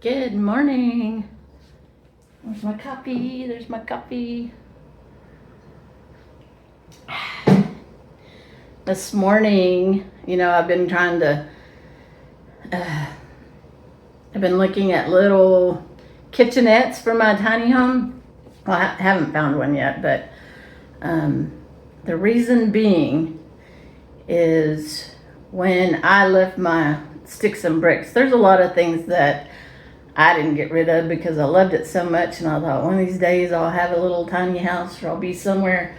Good morning. There's my coffee. There's my coffee. This morning, I've been trying to, I've been looking at little kitchenettes for my tiny home. Well, I haven't found one yet, but the reason being is when I left my sticks and bricks, there's a lot of things that I didn't get rid of because I loved it so much, and I thought one of these days I'll have a little tiny house or I'll be somewhere,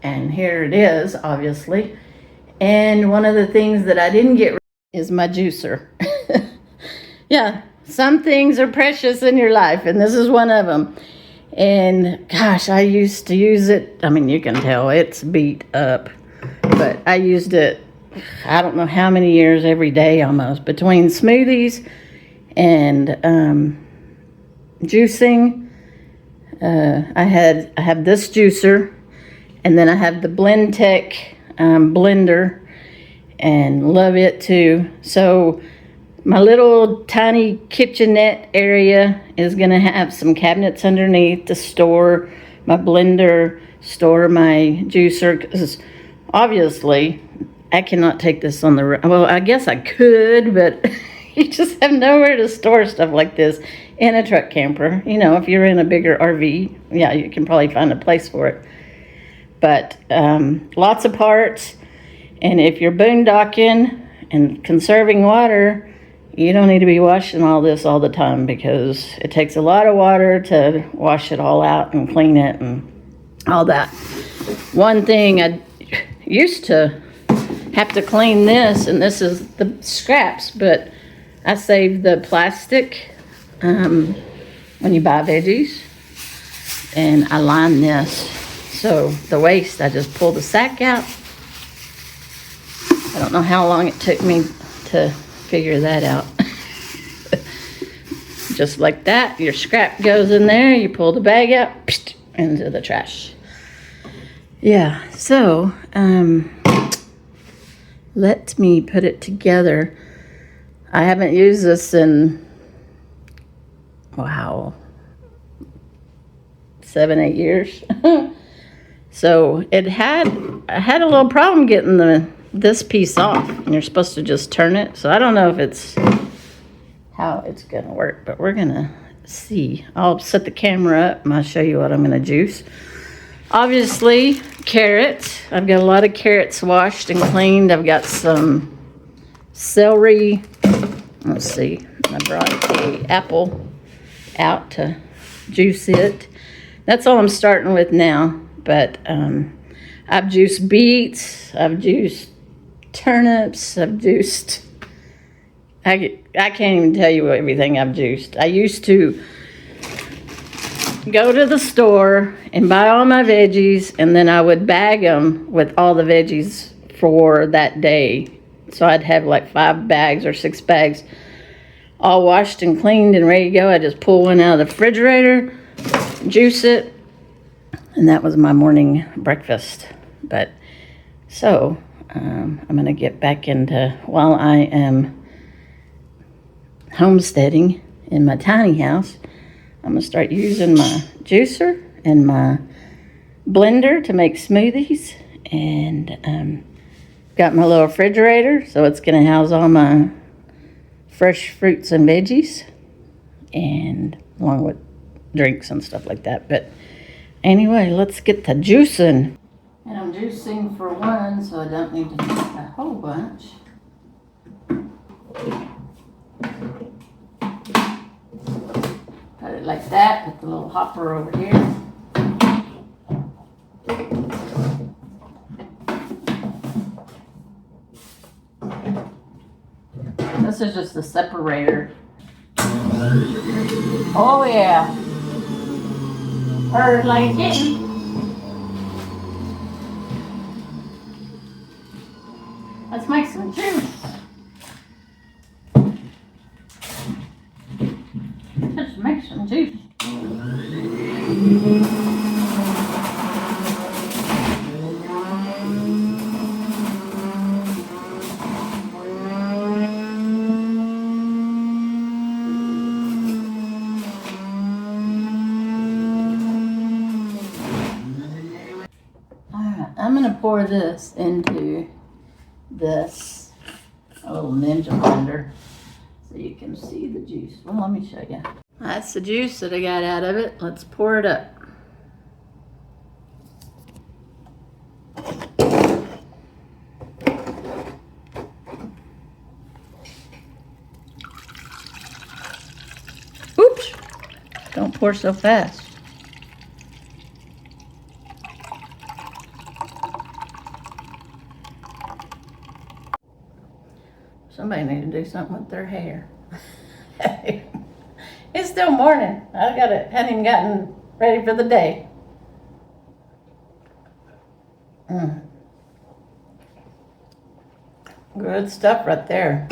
and here it is, obviously. And one of the things that I didn't get rid of is my juicer. Yeah, some things are precious in your life, and this is one of them. And gosh, I used to use it. I mean, you can tell it's beat up, but I used it, I don't know how many years, every day almost, between smoothies and juicing. I have this juicer, and then I have the BlendTech blender, and love it too. So my little tiny kitchenette area is gonna have some cabinets underneath to store my blender, store my juicer, because obviously I cannot take this on the road. Well, I guess I could, but you just have nowhere to store stuff like this in a truck camper. If you're in a bigger RV, yeah, you can probably find a place for it. But lots of parts, and if you're boondocking and conserving water, you don't need to be washing all this all the time, because it takes a lot of water to wash it all out and clean it and all that. One thing, I used to have to clean this, and this is the scraps, but I save the plastic when you buy veggies, and I line this. So the waste, I just pull the sack out. I don't know how long it took me to figure that out. Just like that, your scrap goes in there, you pull the bag out, into the trash. Yeah, so let me put it together. I haven't used this in, wow, 7-8 years. So I had a little problem getting this piece off, and you're supposed to just turn it. So I don't know if it's how it's gonna work, but we're gonna see. I'll set the camera up and I'll show you what I'm gonna juice. Obviously, carrots. I've got a lot of carrots washed and cleaned. I've got some celery. Let's see, I brought the apple out to juice it. That's all I'm starting with now, but I've juiced beets, I've juiced turnips, I've juiced, I can't even tell you everything I've juiced. I used to go to the store and buy all my veggies, and then I would bag them with all the veggies for that day. So I'd have like 5 bags or 6 bags all washed and cleaned and ready to go. I just pull one out of the refrigerator, juice it, and that was my morning breakfast. But so I'm gonna get back into, while I am homesteading in my tiny house, I'm gonna start using my juicer and my blender to make smoothies, and got my little refrigerator, so it's gonna house all my fresh fruits and veggies, and along with drinks and stuff like that. But anyway, let's get to juicing. And I'm juicing for one, so I don't need to make a whole bunch. Put it like that, put the little hopper over here. This is just a separator. Oh yeah. Heard like a kitten. Let's make some juice. Let's make some juice. gonna pour this into this little ninja blender so you can see the juice. Well, let me show you. That's the juice that I got out of it. Let's pour it up. Oops! Don't pour so fast. Somebody need to do something with their hair. It's still morning. Hadn't even gotten ready for the day. Good stuff right there.